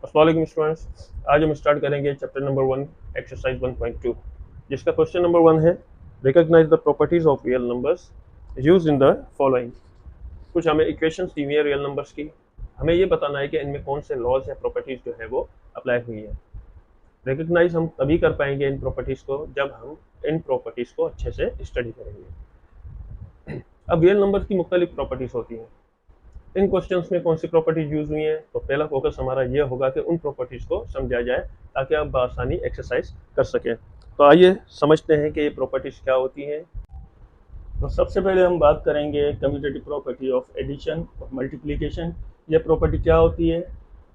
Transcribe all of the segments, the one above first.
अस्सलाम वालेकुम स्टूडेंट्स। आज हम स्टार्ट करेंगे चैप्टर नंबर 1 एक्सरसाइज 1.2, जिसका क्वेश्चन नंबर 1 है recognize the properties of real numbers use in the following. कुछ हमें इक्वेशंस दी हुई है रियल नंबर्स की, हमें ये बताना है कि इनमें कौन से लॉज या प्रॉपर्टीज जो है वो अप्लाई हुई है। रिकॉग्नाइज हम तभी कर पाएंगे इन प्रॉपर्टीज को जब हम इन प्रॉपर्टीज को अच्छे से स्टडी करेंगे। अब रियल नंबर्स की मुख्तलिफ प्रॉपर्टीज होती हैं। इन क्वेश्चंस में कौन सी प्रॉपर्टीज यूज हुई हैं, तो पहला फोकस हमारा ये होगा कि उन प्रॉपर्टीज को समझा जाए ताकि आप बआसानी एक्सरसाइज कर सकें। तो आइए समझते हैं कि ये प्रॉपर्टीज क्या होती हैं। तो सबसे पहले हम बात करेंगे कम्यूटेटिव प्रॉपर्टी ऑफ एडिशन और मल्टीप्लिकेशन। ये प्रॉपर्टी क्या होती है?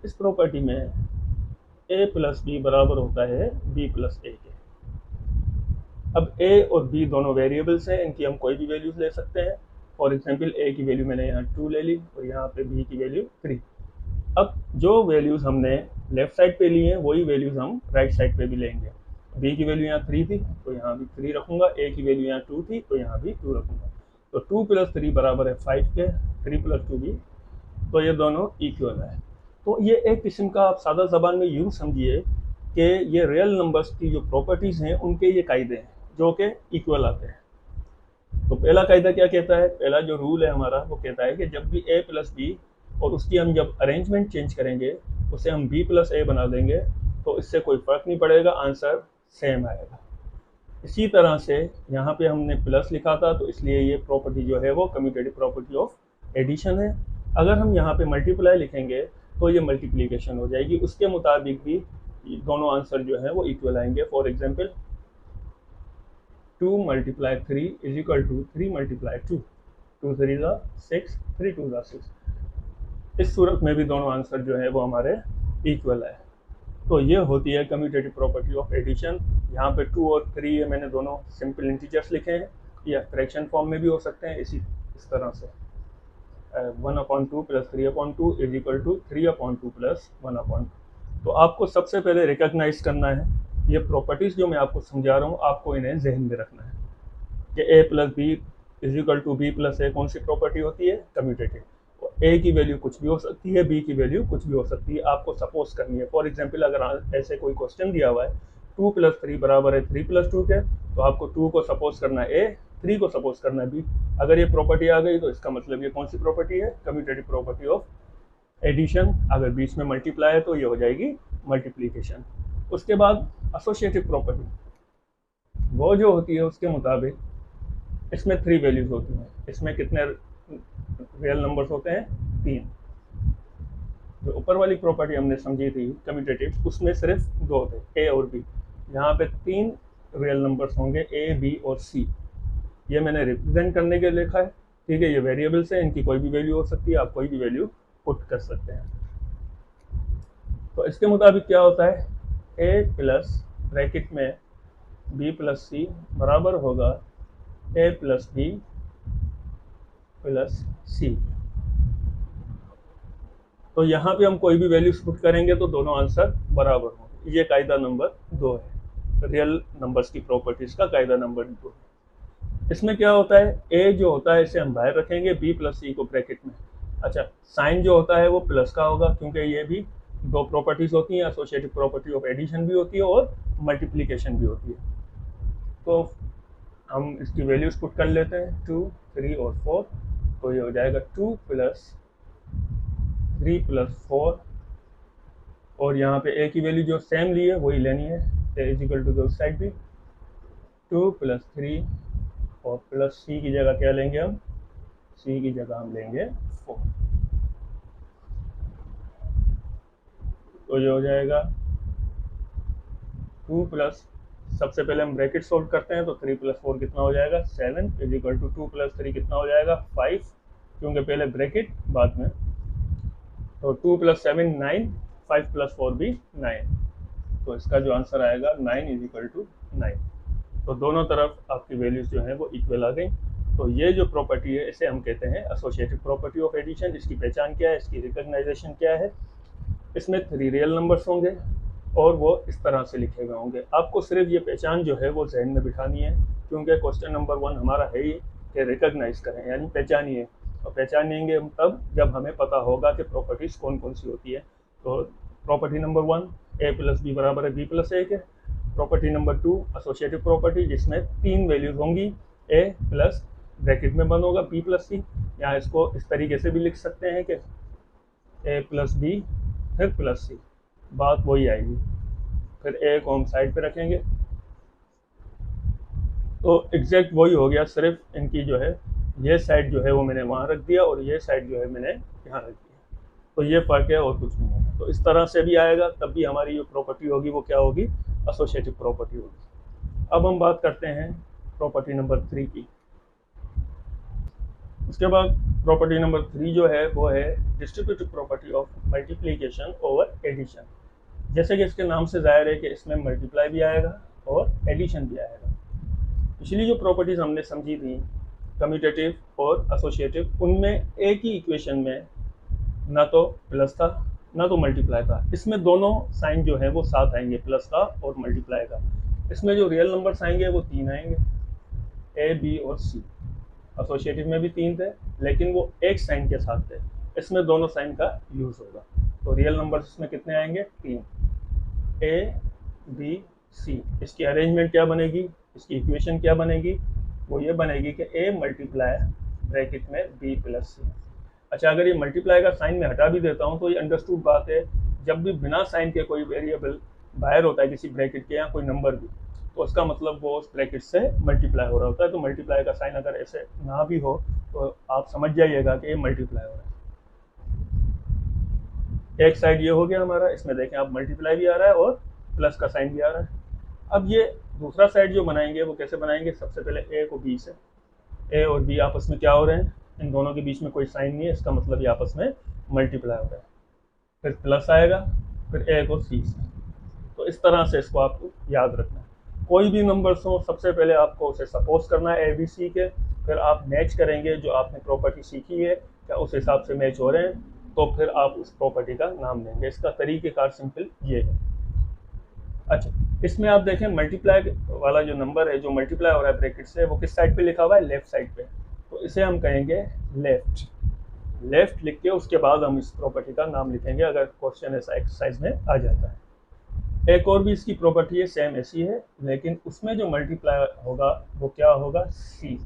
इस प्रॉपर्टी में a प्लस बी बराबर होता है b प्लस ए के। अब a और b दोनों वेरिएबल्स हैं, इनकी हम कोई भी वैल्यूज ले सकते हैं। फॉर एग्जांपल a की वैल्यू मैंने यहाँ 2 ले ली और यहाँ पे b की वैल्यू 3। अब जो वैल्यूज़ हमने लेफ्ट साइड पे ली हैं वही वैल्यूज़ हम राइट साइड पे भी लेंगे। b की वैल्यू यहाँ 3 थी तो यहाँ भी 3 रखूँगा, a की वैल्यू यहाँ 2 थी तो यहाँ भी 2 रखूँगा। तो 2 प्लस 3 बराबर है 5 के, 3 प्लस 2 भी, तो ये दोनों इक्वल है। तो ये एक किस्म का आप सादा ज़बान में यूँ समझिए कि ये रियल नंबर्स की जो प्रॉपर्टीज़ हैं उनके ये कायदे हैं जो कि इक्वल आते हैं। तो पहला कायदा क्या कहता है? पहला जो रूल है हमारा वो कहता है कि जब भी a प्लस बी और उसकी हम जब अरेंजमेंट चेंज करेंगे उसे हम b प्लस ए बना देंगे तो इससे कोई फ़र्क नहीं पड़ेगा, आंसर सेम आएगा। इसी तरह से यहाँ पे हमने प्लस लिखा था तो इसलिए ये प्रॉपर्टी जो है वो कम्यूटेटिव प्रॉपर्टी ऑफ एडिशन है। अगर हम यहाँ पे मल्टीप्लाई लिखेंगे तो ये मल्टीप्लिकेशन हो जाएगी, उसके मुताबिक भी दोनों आंसर जो है वो इक्वल आएंगे। For example 2 multiply 3 is equal to 3 multiply 2, 2 3 ज़ा 6, 3 2 ज़ा 6। इस सूरत में भी दोनों आंसर जो है वो हमारे इक्वल है। तो ये होती है कम्यूटेटिव प्रॉपर्टी ऑफ एडिशन। यहाँ पे 2 और 3 ये मैंने दोनों सिंपल इंटीजर्स लिखे हैं, या फ्रैक्शन फॉर्म में भी हो सकते हैं इस तरह से 1/2 plus 3/2 is equal to 3/2 plus 1/2। तो आपको सबसे पहले रिकॉग्नाइज करना है ये प्रॉपर्टीज़ जो मैं आपको समझा रहा हूँ, आपको इन्हें जहन में रखना है कि a plus b is equal to b plus a कौन सी प्रॉपर्टी होती है? कम्यूटेटिव। ए की वैल्यू कुछ भी हो सकती है, बी की वैल्यू कुछ भी हो सकती है, आपको सपोज करनी है। फॉर एग्जांपल अगर ऐसे कोई क्वेश्चन दिया हुआ है 2 प्लस 3 बराबर है 3 प्लस 2 के, तो आपको 2 को सपोज करना है ए, 3 को सपोज करना है बी। अगर ये प्रॉपर्टी आ गई तो इसका मतलब ये कौन सी प्रॉपर्टी है? Commutative property of addition. अगर बीच में मल्टीप्लाई है तो ये हो जाएगी मल्टीप्लीकेशन। उसके बाद एसोसिएटिव प्रॉपर्टी वो जो होती है उसके मुताबिक इसमें 3 वैल्यूज होती हैं। इसमें कितने रियल नंबर्स होते हैं? 3। जो ऊपर वाली प्रॉपर्टी हमने समझी थी कम्यूटेटिव, उसमें सिर्फ 2 थे, ए और बी। यहाँ पे 3 रियल नंबर्स होंगे, ए बी और सी। ये मैंने रिप्रेजेंट करने के लिए लिखा है, ठीक है। ये वेरिएबल्स हैं, इनकी कोई भी वैल्यू हो सकती है, आप कोई भी वैल्यू पुट कर सकते हैं। तो इसके मुताबिक क्या होता है? ए प्लस ब्रैकेट में बी प्लस सी बराबर होगा ए प्लस बी प्लस सी। तो यहाँ पे हम कोई भी वैल्यूज पुट करेंगे तो दोनों आंसर बराबर होंगे। ये कायदा नंबर 2 है, रियल नंबर्स की प्रॉपर्टीज का कायदा नंबर 2। इसमें क्या होता है? ए जो होता है इसे हम बाहर रखेंगे, बी प्लस सी को ब्रैकेट में। अच्छा, साइन जो होता है वो प्लस का होगा क्योंकि ये भी 2 प्रॉपर्टीज होती हैं, एसोसिएटिव प्रॉपर्टी ऑफ एडिशन भी होती है और मल्टीप्लिकेशन भी होती है। तो हम इसकी वैल्यूज पुट कर लेते हैं 2, 3 और 4। तो ये हो जाएगा 2 प्लस 3 प्लस 4, और यहाँ पे ए की वैल्यू जो सेम ली है वही लेनी है, ए इज इक्वल टू दो साइड भी 2 प्लस 3 और प्लस सी की जगह क्या लेंगे हम? सी की जगह हम लेंगे 4। तो ये हो जाएगा 2 प्लस, सबसे पहले हम ब्रैकेट सोल्व करते हैं तो 3 प्लस 4 कितना हो जाएगा? 7 इज इक्वल टू 2 प्लस 3 कितना हो जाएगा? 5, क्योंकि पहले ब्रैकेट बाद में। तो 2 प्लस 7 9, 5 प्लस 4 भी 9। तो इसका जो आंसर आएगा 9 इज इक्वल टू 9। तो दोनों तरफ आपकी वैल्यूज जो है वो इक्वल आ गई। तो ये जो प्रॉपर्टी है इसे हम कहते हैं एसोसिएटिव प्रॉपर्टी ऑफ एडिशन। इसकी पहचान क्या है? इसकी रिकॉग्नाइजेशन क्या है? इसमें 3 रियल नंबर्स होंगे और वो इस तरह से लिखे हुए होंगे। आपको सिर्फ ये पहचान जो है वो जहन में बिठानी है, क्योंकि क्वेश्चन नंबर 1 हमारा है ही कि रिकॉग्नाइज करें, यानी पहचानिए। और पहचानेंगे हम तब जब हमें पता होगा कि प्रॉपर्टीज़ कौन कौन सी होती है। तो प्रॉपर्टी नंबर 1 ए प्लस बी बराबर है बी प्लस ए के। प्रॉपर्टी नंबर 2 एसोसिएटिव प्रॉपर्टी, जिसमें 3 वैल्यूज होंगी, ए प्लस ब्रैकेट में बंद होगा बी प्लस सी। यहाँ इसको इस तरीके से भी लिख सकते हैं कि ए प्लस बी फिर प्लस सी, बात वही आएगी। फिर ए को हम साइड पे रखेंगे तो एग्जैक्ट वही हो गया, सिर्फ इनकी जो है ये साइड जो है वो मैंने वहाँ रख दिया और ये साइड जो है मैंने यहाँ रख दिया, तो ये फ़र्क है और कुछ नहीं है। तो इस तरह से भी आएगा, तब भी हमारी जो प्रॉपर्टी होगी वो क्या होगी, एसोसिएटिव प्रॉपर्टी होगी। अब हम बात करते हैं प्रॉपर्टी नंबर 3 की। उसके बाद प्रॉपर्टी नंबर 3 जो है वो है distributive property of multiplication over addition. जैसे कि इसके नाम से जाहिर है कि इसमें मल्टीप्लाई भी आएगा और एडिशन भी आएगा। पिछली जो प्रॉपर्टीज हमने समझी थी कम्यूटेटिव और एसोसिएटिव, उनमें एक ही इक्वेशन में ना तो प्लस था ना तो मल्टीप्लाई था। इसमें दोनों साइन जो है वो साथ आएंगे, प्लस का और मल्टीप्लाई का। इसमें जो रियल नंबर्स आएंगे वो 3 आएंगे, ए बी और सी। एसोसिएटिव में भी 3 थे लेकिन वो एक साइन के साथ थे, इसमें दोनों साइन का यूज़ होगा। तो रियल नंबर्स इसमें कितने आएंगे, 3, ए बी सी। इसकी अरेंजमेंट क्या बनेगी, इसकी इक्वेशन क्या बनेगी, वो ये बनेगी कि ए मल्टीप्लाई ब्रैकेट में बी प्लस सी। अच्छा, अगर ये मल्टीप्लाई का साइन में हटा भी देता हूँ तो ये अंडरस्टूड बात है, जब भी बिना साइन के कोई वेरिएबल बाहर होता है किसी ब्रैकेट के या कोई नंबर भी, तो उसका मतलब वो उस ब्रैकेट से मल्टीप्लाई हो रहा होता है। तो मल्टीप्लाई का साइन अगर ऐसे ना भी हो तो आप समझ जाइएगा कि ये मल्टीप्लाई हो रहा है। एक साइड ये हो गया हमारा, इसमें देखें आप मल्टीप्लाई भी आ रहा है और प्लस का साइन भी आ रहा है। अब ये दूसरा साइड जो बनाएंगे वो कैसे बनाएंगे, सबसे पहले ए को बी से, ए और बी आपस में क्या हो रहे हैं, इन दोनों के बीच में कोई साइन नहीं है, इसका मतलब ये आपस में मल्टीप्लाई हो रहा है। फिर प्लस आएगा, फिर ए को सी से। तो इस तरह से इसको आपको याद रखना है। कोई भी नंबर्स हो सबसे पहले आपको उसे सपोज करना है ए बी सी के, फिर आप मैच करेंगे जो आपने प्रॉपर्टी सीखी है क्या उस हिसाब से मैच हो रहे हैं, तो फिर आप उस प्रॉपर्टी का नाम देंगे। इसका तरीक़ेकार सिंपल ये है। अच्छा, इसमें आप देखें मल्टीप्लाई वाला जो नंबर है जो मल्टीप्लाई हो रहा है ब्रैकेट से, वो किस साइड पे लिखा हुआ है, लेफ्ट साइड पे। तो इसे हम कहेंगे लेफ्ट। लेफ्ट लिख के उसके बाद हम इस प्रॉपर्टी का नाम लिखेंगे अगर क्वेश्चन ऐसा एक्सरसाइज में आ जाता है। एक और भी इसकी प्रॉपर्टी है, सेम ऐसी है, लेकिन उसमें जो मल्टीप्लाई होगा वो क्या होगा, सी,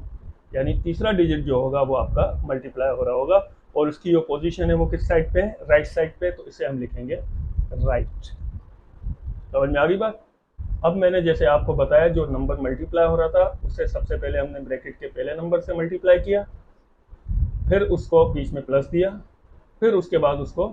यानी तीसरा डिजिट जो होगा वो आपका मल्टीप्लाई हो रहा होगा और उसकी जो पोजीशन है वो किस साइड पे है, राइट साइड पे। तो इसे हम लिखेंगे राइट। समझ में आ गई बात। अब मैंने जैसे आपको बताया जो नंबर मल्टीप्लाई हो रहा था उससे सबसे पहले हमने ब्रैकेट के पहले नंबर से मल्टीप्लाई किया, फिर उसको बीच में प्लस दिया, फिर उसके बाद उसको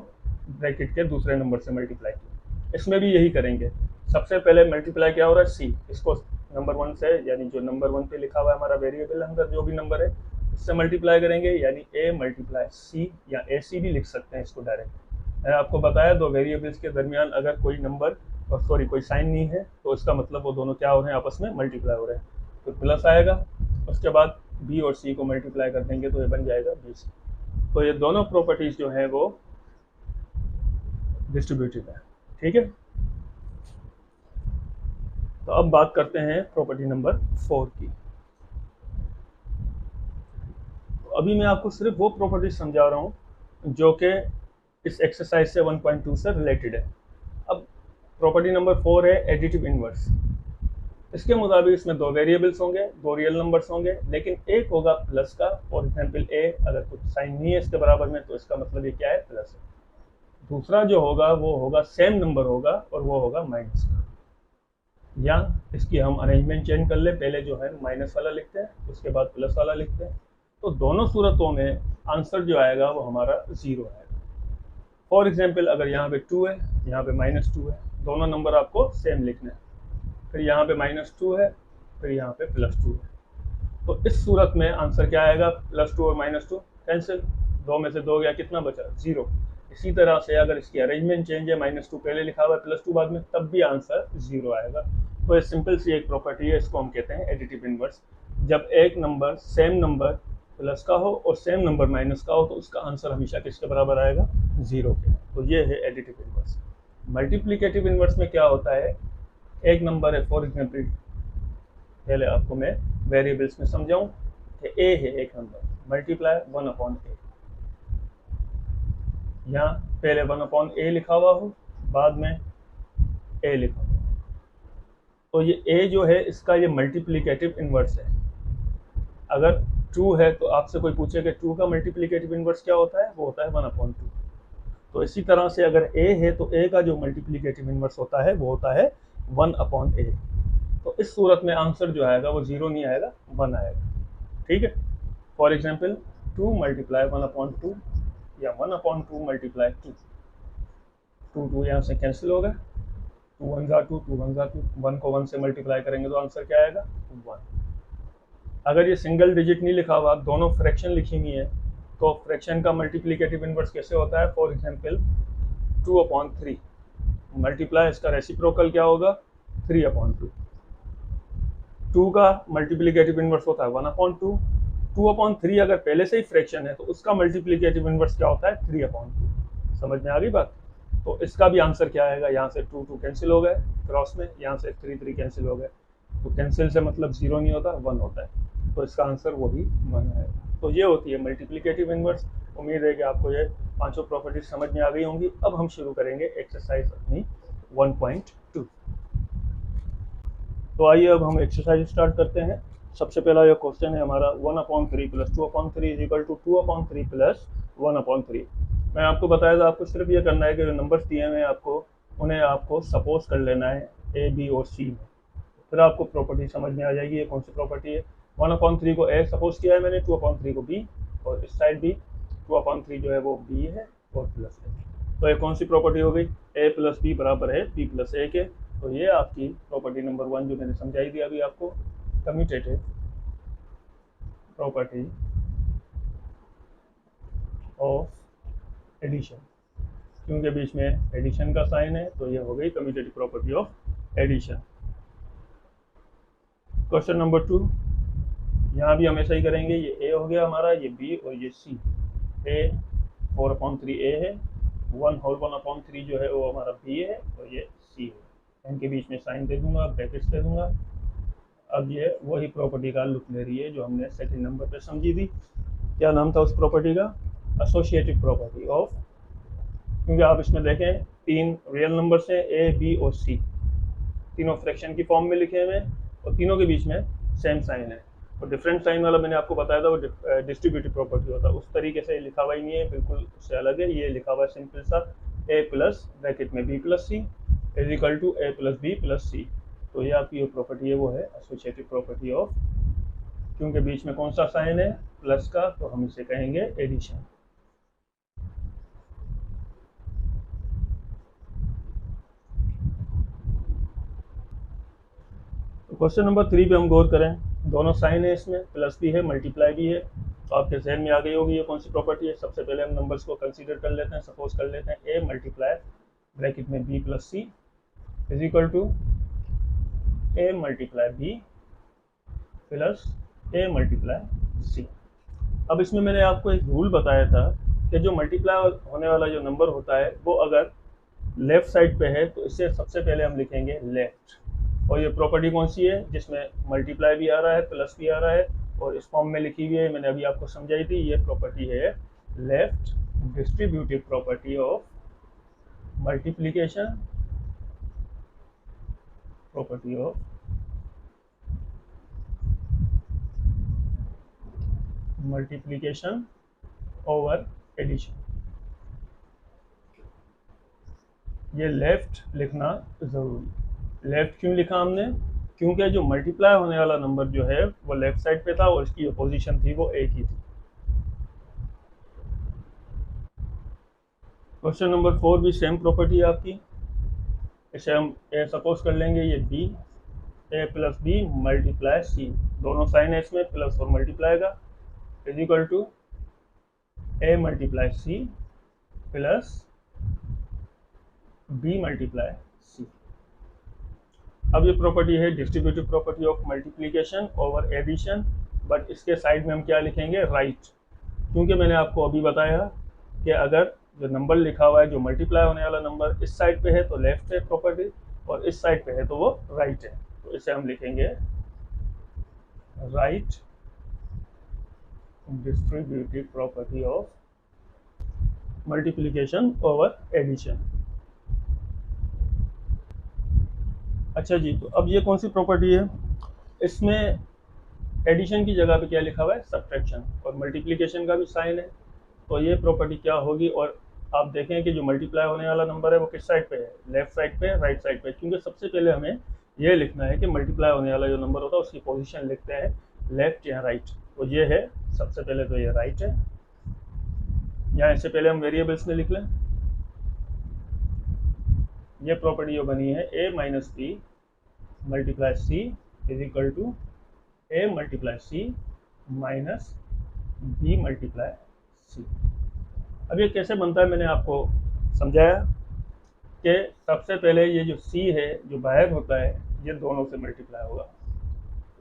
ब्रैकेट के दूसरे नंबर से मल्टीप्लाई किया। इसमें भी यही करेंगे, सबसे पहले मल्टीप्लाई क्या हो रहा है, सी, इसको नंबर 1 से, यानी जो नंबर 1 पे लिखा हुआ है हमारा वेरिएबल अंदर जो भी नंबर है उससे मल्टीप्लाई करेंगे, यानी ए मल्टीप्लाई सी, या ए सी भी लिख सकते हैं इसको डायरेक्ट। मैंने आपको बताया दो वेरिएबल्स के दरमियान अगर कोई नंबर और सॉरी कोई साइन नहीं है तो इसका मतलब वो दोनों क्या हो रहे हैं, आपस में मल्टीप्लाई हो रहे हैं। तो प्लस आएगा, उसके बाद बी और सी को मल्टीप्लाई कर देंगे तो ये बन जाएगा बी सी। तो ये दोनों प्रॉपर्टीज जो हैं वो डिस्ट्रीब्यूटिव है, ठीक है। तो अब बात करते हैं प्रॉपर्टी नंबर 4 की। तो अभी मैं आपको सिर्फ वो प्रॉपर्टीज समझा रहा हूँ जो कि इस एक्सरसाइज से 1.2 से रिलेटेड है। अब प्रॉपर्टी नंबर 4 है एडिटिव इनवर्स। इसके मुताबिक इसमें दो वेरिएबल्स होंगे, दो रियल नंबर्स होंगे, लेकिन एक होगा प्लस का, फॉर एग्जाम्पल ए, अगर कुछ साइन नहीं है इसके बराबर में तो इसका मतलब ये क्या है, प्लस है। दूसरा जो होगा वो होगा सेम नंबर होगा और वो होगा माइनस का। या इसकी हम अरेंजमेंट चेंज कर ले, पहले जो है माइनस वाला लिखते हैं उसके बाद प्लस वाला लिखते हैं। तो दोनों सूरतों में आंसर जो आएगा वो हमारा 0 आएगा। फॉर एग्जाम्पल अगर यहाँ पे 2 है, यहाँ पे -2 है, दोनों नंबर आपको सेम लिखने हैं। फिर यहाँ पे -2 है, फिर यहाँ पे +2 है। तो इस सूरत में आंसर क्या आएगा, +2 और -2 कैंसिल, 2 में से 2 गया, कितना बचा, 0। इसी तरह से अगर इसकी अरेंजमेंट चेंज है, -2 पहले लिखा हुआ है, +2 बाद में, तब भी आंसर 0 आएगा। तो ये सिंपल सी एक प्रॉपर्टी है, इसको हम कहते हैं एडिटिव इनवर्स। जब एक नंबर सेम नंबर प्लस का हो और सेम नंबर माइनस का हो तो उसका आंसर हमेशा किसके बराबर आएगा, 0 के। तो ये है एडिटिव इनवर्स। मल्टीप्लिकेटिव इनवर्स में क्या होता है, एक नंबर है, फॉर एग्जाम्पल पहले आपको मैं वेरिएबल्स में समझाऊं कि ए है एक नंबर, मल्टीप्लाई 1/a। यहाँ पहले 1/a लिखा हुआ हो, बाद में ए लिखा हुआ। तो ये ए जो है इसका ये मल्टीप्लिकेटिव इन्वर्स है। अगर ट्रू है तो आपसे कोई पूछे कि ट्रू का मल्टीप्लिकेटिव इन्वर्स क्या होता है, वो होता है 1/2। तो इसी तरह से अगर ए है तो ए का जो मल्टीप्लिकेटिव इन्वर्स होता है वो होता है 1/a। तो इस सूरत में आंसर जो आएगा वो 0 नहीं आएगा, 1 आएगा। ठीक है। फॉर एग्जाम्पल 2 मल्टीप्लाई 1/2 या 1/2 मल्टीप्लाई 2। 2 यहाँ से कैंसिल होगा, 2 1 जा 2, 2 1 जा 2, 1 को 1 से मल्टीप्लाई करेंगे तो आंसर क्या आएगा, 1। अगर ये सिंगल डिजिट नहीं लिखा हुआ, दोनों फ्रैक्शन लिखी हुई है, तो फ्रैक्शन का मल्टीप्लिकेटिव इन्वर्स कैसे होता है। फॉर एग्जाम्पल 2/3 मल्टीप्लाई, इसका रेसिप्रोकल क्या होगा, 3/2। 2 का मल्टीप्लिकेटिव इन्वर्स होता है 1/2। 2/3 अगर पहले से ही फ्रैक्शन है तो उसका मल्टीप्लिकेटिव इन्वर्स क्या होता है, 3/2। समझ में आ गई बात। तो इसका भी आंसर क्या आएगा, यहाँ से 2 कैंसिल हो गए क्रॉस में, यहाँ से 3 कैंसिल हो गए, तो कैंसिल से मतलब 0 नहीं होता, 1 होता है। तो इसका आंसर वही 1 आएगा। तो ये होती है मल्टीप्लिकेटिव इन्वर्स। उम्मीद है कि आपको ये पांचों प्रॉपर्टीज समझ में आ गई होंगी। अब हम शुरू करेंगे एक्सरसाइज अपनी 1.2। तो आइए अब हम एक्सरसाइज स्टार्ट करते हैं। सबसे पहला ये क्वेश्चन है हमारा 1/3 + 2/3 = 2/3 + 1/3। मैं आपको बताया था, आपको सिर्फ ये करना है कि जो नंबर्स दिए हुए हैं आपको, उन्हें आपको सपोज कर लेना है ए, बी और सी में। फिर आपको प्रॉपर्टी समझ में आ जाएगी ये कौन सी प्रॉपर्टी है। 1/3 को ए सपोज किया है मैंने, 2/3 को बी, और इस साइड भी 2/3 जो है वो बी है और प्लस है। तो ये कौन सी प्रॉपर्टी हो गई, a + b बराबर है b + a के। तो ये आपकी प्रॉपर्टी नंबर 1 जो मैंने समझाई दी अभी आपको, कम्यूटेटिव प्रॉपर्टी ऑफ एडिशन। क्योंकि बीच में एडिशन का साइन है तो ये हो गई commutative property of addition. Question number 2, यहाँ भी हम ऐसा ही करेंगे। ये ए हो गया हमारा, ये बी और ये सी। ए 4/3 ए है, 1/3 जो है वो हमारा बी है और ये सी है। इनके बीच में साइन दे दूंगा, ब्रैकेट्स दे दूंगा। अब ये वही प्रॉपर्टी का लुक ले रही है जो हमने सेकंड नंबर पे समझी थी। क्या नाम था उस प्रॉपर्टी का, एसोसिएटिव प्रॉपर्टी ऑफ। क्योंकि आप इसमें देखें 3 रियल नंबर्स हैं ए, बी और सी, तीनों फ्रैक्शन की फॉर्म में लिखे हुए हैं और तीनों के बीच में सेम साइन है। और डिफरेंट साइन वाला मैंने आपको बताया था वो डिस्ट्रीब्यूटिव प्रॉपर्टी होता है। उस तरीके से लिखा हुआ ही नहीं है, बिल्कुल उससे अलग है। ये लिखा हुआ है सिंपल सा a प्लस ब्रैकेट में b + c = a + b + c। तो ये आपकी जो प्रॉपर्टी है वो है एसोसिएटिव प्रॉपर्टी ऑफ। क्योंकि बीच में कौन सा साइन है, प्लस का, तो हम इसे कहेंगे एडिशन। क्वेश्चन नंबर 3 पे हम गौर करें। दोनों साइन है इसमें, प्लस भी है मल्टीप्लाई भी है। तो आपके जहन में आ गई होगी ये कौन सी प्रॉपर्टी है। सबसे पहले हम नंबर्स को कंसीडर कर लेते हैं, सपोज कर लेते हैं a मल्टीप्लाई ब्रैकेट में b + c = a multiply b plus a multiply c। अब इसमें मैंने आपको एक रूल बताया था कि जो मल्टीप्लाई होने वाला जो नंबर होता है वो अगर लेफ्ट साइड पे है तो इसे सबसे पहले हम लिखेंगे लेफ्ट। और ये प्रॉपर्टी कौन सी है, जिसमें मल्टीप्लाई भी आ रहा है प्लस भी आ रहा है और इस फॉर्म में लिखी हुई है, मैंने अभी आपको समझाई थी। ये प्रॉपर्टी है left distributive property of multiplication, property of multiplication over addition. ये लेफ्ट लिखना जरूरी। लेफ्ट क्यों लिखा हमने, क्योंकि जो मल्टीप्लाई होने वाला नंबर जो है वो लेफ्ट साइड पे था और इसकी अपोजिशन थी वो एक ही थी। क्वेश्चन नंबर 4 भी सेम प्रॉपर्टी है आपकी। इसे हम ए सपोज कर लेंगे, ये B, a + b multiply c, दोनों साइन है इसमें प्लस और मल्टीप्लाई का, = a multiply c plus b multiply c। अब ये प्रॉपर्टी है distributive property of multiplication over addition, but इसके साइड में हम क्या लिखेंगे, राइट। क्योंकि मैंने आपको अभी बताया कि अगर जो नंबर लिखा हुआ है, जो मल्टीप्लाई होने वाला नंबर इस साइड पे है तो लेफ्ट है प्रॉपर्टी, और इस साइड पे है तो वो राइट है। तो इसे हम लिखेंगे right distributive property of multiplication over addition. अच्छा जी, तो अब ये कौन सी प्रॉपर्टी है? इसमें एडिशन की जगह पे क्या लिखा हुआ है? सब्ट्रैक्शन, और मल्टीप्लिकेशन का भी साइन है। तो ये प्रॉपर्टी क्या होगी? और आप देखें कि जो मल्टीप्लाई होने वाला नंबर है वो किस साइड पे है? लेफ्ट साइड पे, राइट साइड पे? क्योंकि सबसे पहले हमें ये लिखना है कि मल्टीप्लाई होने वाला जो नंबर होता है उसकी पोजीशन लिखते हैं लेफ्ट या राइट। तो ये है, सबसे पहले तो ये राइट है। यहाँ इससे पहले हम वेरिएबल्स में लिख लें। ये प्रॉपर्टी जो बनी है a minus b multiply c is equal to a multiply c minus b multiply c. अब ये कैसे बनता है मैंने आपको समझाया कि सबसे पहले ये जो c है जो बाहर होता है ये दोनों से मल्टीप्लाई होगा।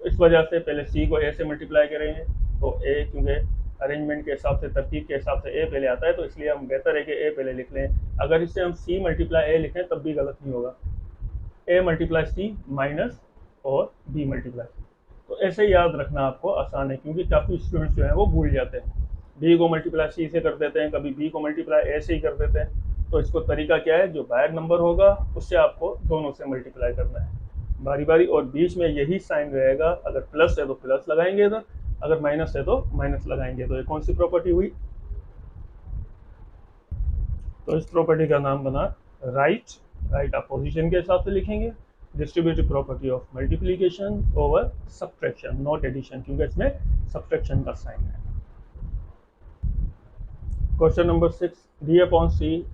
इस वजह से पहले c को a से मल्टीप्लाई करेंगे तो a, क्योंकि अरेंजमेंट के हिसाब से, तरतीब के हिसाब से a पहले आता है, तो इसलिए हम बेहतर है कि a पहले लिख लें। अगर इससे हम c मल्टीप्लाई a लिखें तब भी गलत नहीं होगा। a मल्टीप्लाई सी माइनस और b मल्टीप्लाई सी। तो ऐसे याद रखना आपको आसान है, क्योंकि काफ़ी स्टूडेंट्स जो हैं वो भूल जाते हैं। b को मल्टीप्लाई सी से कर देते हैं, कभी b को मल्टीप्लाई a से ही कर देते हैं। तो इसको तरीका क्या है, जो बाहर नंबर होगा उससे आपको दोनों से मल्टीप्लाई करना है बारी बारी, और बीच में यही साइन रहेगा। अगर प्लस है तो प्लस लगाएंगे इधर, अगर माइनस है तो माइनस लगाएंगे। तो ये कौन सी प्रॉपर्टी हुई? तो इस प्रॉपर्टी का नाम बना राइट। राइट आप पोजीशन के हिसाब से लिखेंगे। Distributive property of multiplication over subtraction, not addition, क्योंकि इसमें सब्ट्रैक्शन का साइन है। Question number 6, d upon c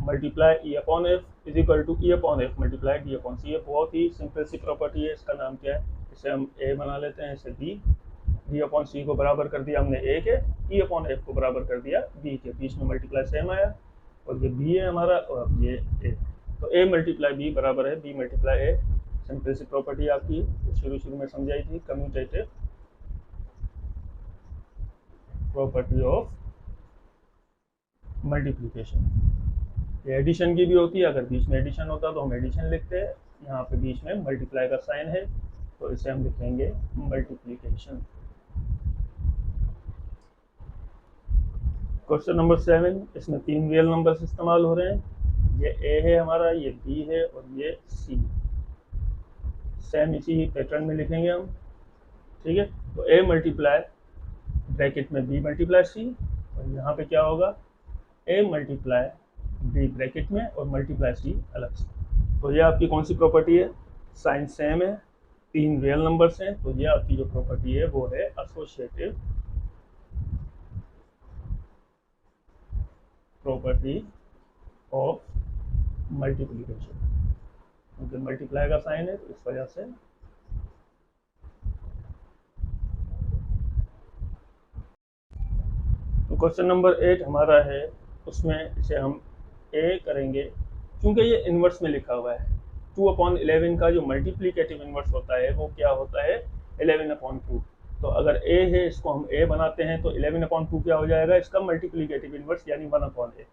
multiply e upon f is equal to e upon f multiply d upon c. ये बहुत ही सिंपल सी प्रॉपर्टी है। इसका नाम क्या है? इसे हम ए बना लेते हैं, इसे बी। डी अपॉन सी को बराबर कर दिया हमने ए के, ई अपॉन एफ को बराबर कर दिया बी के, बीच में मल्टीप्लाई सेम आया, और ये बी है हमारा और ये ए। तो ए मल्टीप्लाई बी बराबर है बी मल्टीप्लाई ए। सिंपल सी प्रॉपर्टी आपकी शुरू में समझाई थी, कम्यूटेटिव प्रॉपर्टी ऑफ मल्टीप्लिकेशन। ये एडिशन की भी होती है, अगर बीच में एडिशन होता तो हम एडिशन लिखते हैं, यहाँ पे बीच में मल्टीप्लाई का साइन है तो इसे हम लिखेंगे मल्टीप्लिकेशन। क्वेश्चन नंबर 7, इसमें 3 रियल नंबर्स इस्तेमाल हो रहे हैं। ये ए है हमारा, ये बी है और ये सी। सेम इसी पैटर्न में लिखेंगे हम, ठीक है। तो ए मल्टीप्लाई ब्रैकेट में बी मल्टीप्लाई सी, और यहाँ पे क्या होगा? ए मल्टीप्लाई बी ब्रैकेट में और मल्टीप्लाई सी अलग से। तो ये आपकी कौन सी प्रॉपर्टी है? साइन सेम है, 3 रियल नंबर्स हैं, तो ये आपकी जो प्रॉपर्टी है वो है एसोसिएटिव प्रॉपर्टी ऑफ मल्टीप्लिकेशन, क्योंकि मल्टीप्लाई का साइन है तो इस वजह से। तो क्वेश्चन नंबर 8 हमारा है, उसमें इसे हम ए करेंगे, क्योंकि ये इन्वर्स में लिखा हुआ है। 2/11 का जो मल्टीप्लिकेटिव इन्वर्स होता है वो क्या होता है? 11/2। तो अगर ए है, इसको हम ए बनाते हैं तो 11/2 क्या हो जाएगा? इसका मल्टीप्लिकेटिव इन्वर्स, यानी 1/a।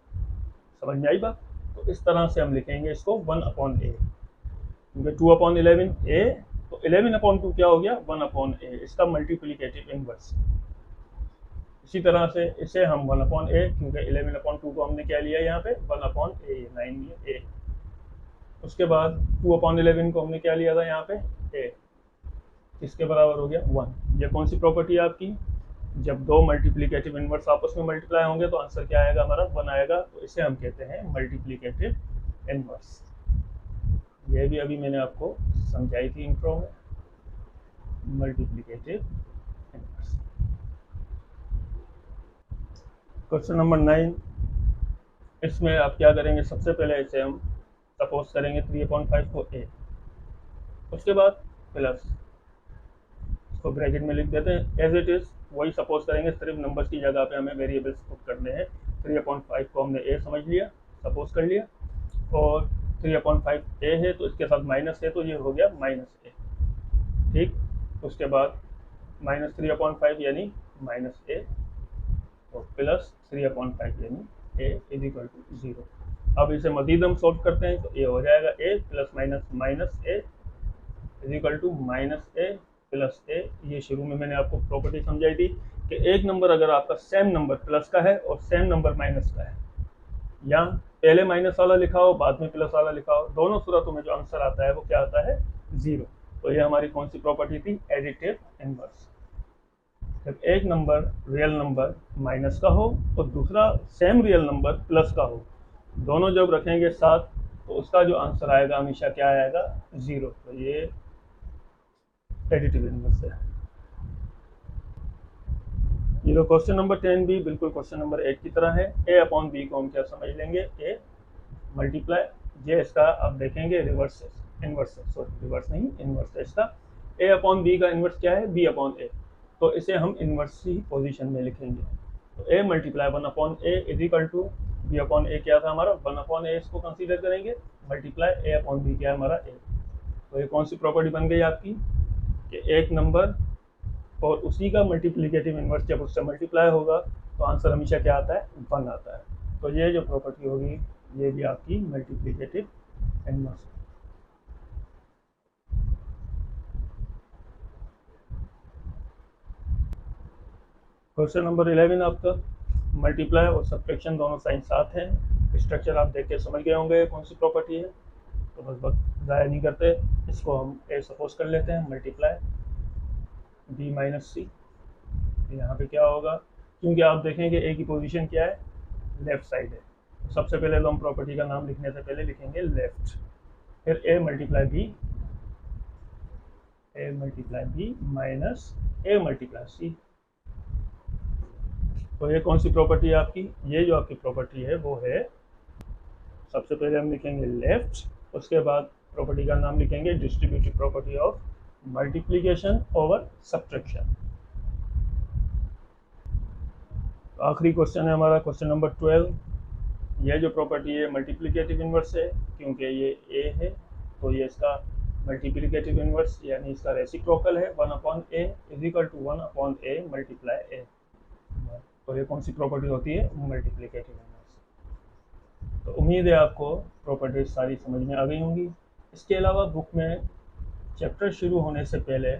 समझ में आई बात? तो इस तरह से हम लिखेंगे इसको 1/a, क्योंकि 2/11 ए, तो 11/2 क्या हो गया? 1/a, इसका मल्टीप्लिकेटिव इन्वर्स। इसी तरह से इसे हम 1/a, क्योंकि 11/2 को हमने क्या लिया यहाँ पे? 1/a, 9 लिया a। उसके बाद 2/11 को हमने क्या लिया था यहाँ पे? a, इसके बराबर हो गया 1। ये कौन सी प्रॉपर्टी है आपकी? जब दो मल्टीप्लिकेटिव इनवर्स आपस में मल्टीप्लाई होंगे तो आंसर क्या आएगा हमारा? 1 आएगा। तो इसे हम कहते हैं मल्टीप्लिकेटिव इनवर्स। ये भी अभी मैंने आपको समझाई थी इंट्रो में, मल्टीप्लिकेटिव इनवर्स। क्वेश्चन नंबर 9, इसमें आप क्या करेंगे? सबसे पहले इसे हम सपोज करेंगे 3/5 को a, उसके बाद प्लस, इसको ब्रैकेट में लिख देते हैं एज इट इज, वही सपोज करेंगे, सिर्फ नंबर्स की जगह पे हमें वेरिएबल्स पुट करने हैं। 3/5 को हमने a समझ लिया, सपोज कर लिया, और 3/5 a है तो इसके साथ माइनस है तो ये हो गया -a, ठीक। उसके बाद -3/5 यानी -a, और प्लस 3/5 यानी a इज इक्वल टू 0। अब इसे मजीद हम सॉल्व करते हैं तो ये हो जाएगा a plus minus a is equal to -a plus a। ये शुरू में मैंने आपको प्रॉपर्टी समझाई थी कि एक नंबर अगर आपका सेम नंबर प्लस का है और सेम नंबर माइनस का है, या पहले माइनस वाला लिखा हो बाद में प्लस वाला लिखा हो, दोनों सूरतों में जो आंसर आता है वो क्या आता है, 0। तो ये हमारी कौन सी प्रॉपर्टी थी, एडिटिव इनवर्स। जब एक नंबर रियल नंबर माइनस का हो और दूसरा सेम रियल नंबर प्लस का हो, दोनों जब रखेंगे साथ तो उसका जो आंसर आएगा हमेशा क्या आएगा, 0। तो ये एडिटिव इनवर्स है। ये लो क्वेश्चन नंबर 10 भी बिल्कुल क्वेश्चन नंबर 8 की तरह है। a अपॉन बी को हम क्या समझ लेंगे, a मल्टीप्लाई, ये इसका आप देखेंगे रिवर्स इनवर्स है, सॉरी रिवर्स नहीं इनवर्स है इसका। a अपॉन बी का इनवर्स क्या है, b अपॉन a, तो इसे हम इनवर्स ही पोजीशन में लिखेंगे। तो a multiply 1 upon a is equal to b upon a, क्या था हमारा 1 अपॉन a, इसको कंसीडर करेंगे, मल्टीप्लाई a अपॉन b क्या है हमारा a। तो ये कौन सी प्रॉपर्टी बन गई आपकी कि एक नंबर और उसी का मल्टीप्लिकेटिव इनवर्स जब उससे मल्टीप्लाई होगा तो आंसर हमेशा क्या आता है, 1 आता है। तो ये जो प्रॉपर्टी होगी ये भी आपकी मल्टीप्लिकेटिव इनवर्स है। क्वेश्चन नंबर 11 आपका, मल्टीप्लाई और सब्ट्रैक्शन दोनों साइन साथ हैं। स्ट्रक्चर आप देख के समझ गए होंगे कौन सी प्रॉपर्टी है, तो बस वक्त ज़ाया नहीं करते, इसको हम ए सपोज कर लेते हैं, मल्टीप्लाई b माइनस सी। यहाँ पे क्या होगा, क्योंकि आप देखेंगे ए की पोजीशन क्या है, लेफ्ट साइड है, तो सबसे पहले तो हम प्रॉपर्टी का नाम लिखने से पहले लिखेंगे लेफ्ट, फिर a multiply b minus a multiply c. तो ये कौन सी प्रॉपर्टी है आपकी, ये जो आपकी प्रॉपर्टी है वो है, सबसे पहले हम लिखेंगे लेफ्ट, उसके बाद प्रॉपर्टी का नाम लिखेंगे distributive property of multiplication over subtraction. आखिरी क्वेश्चन है हमारा क्वेश्चन नंबर 12। ये जो प्रॉपर्टी है मल्टीप्लिकेटिव इनवर्स है, क्योंकि ये a है तो ये इसका मल्टीप्लिकेटिव इनवर्स यानी इसका रेसिप्रोकल है, 1 upon a is equal to 1 upon a multiply a। तो ये कौन सी प्रॉपर्टी होती है, मल्टीप्लिकेटिव इनवर्स। तो उम्मीद है आपको प्रॉपर्टीज सारी समझ में आ गई होंगी। इसके अलावा बुक में चैप्टर शुरू होने से पहले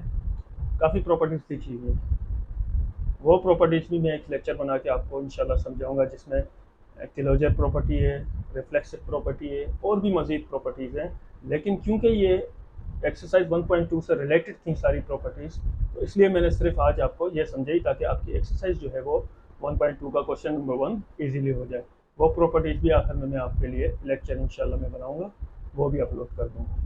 काफ़ी प्रॉपर्टीज लिखी हुई है, वो प्रॉपर्टीज भी मैं एक लेक्चर बना के आपको इंशाल्लाह समझाऊंगा, जिसमें क्लोजर प्रॉपर्टी है, रिफ्लेक्सिव प्रॉपर्टी है, और भी मज़ीद प्रॉपर्टीज़ हैं। लेकिन क्योंकि ये एक्सरसाइज 1.2 से रिलेटेड थी सारी प्रॉपर्टीज़, तो इसलिए मैंने सिर्फ आज आपको ये समझाई ताकि आपकी एक्सरसाइज जो है वो 1.2 का क्वेश्चन नंबर 1 ईजीली हो जाए। वो प्रॉपर्टीज़ भी आखिर में मैं आपके लिए लेक्चर इंशाल्लाह मैं बनाऊँगा, वो भी अपलोड कर दूँगा।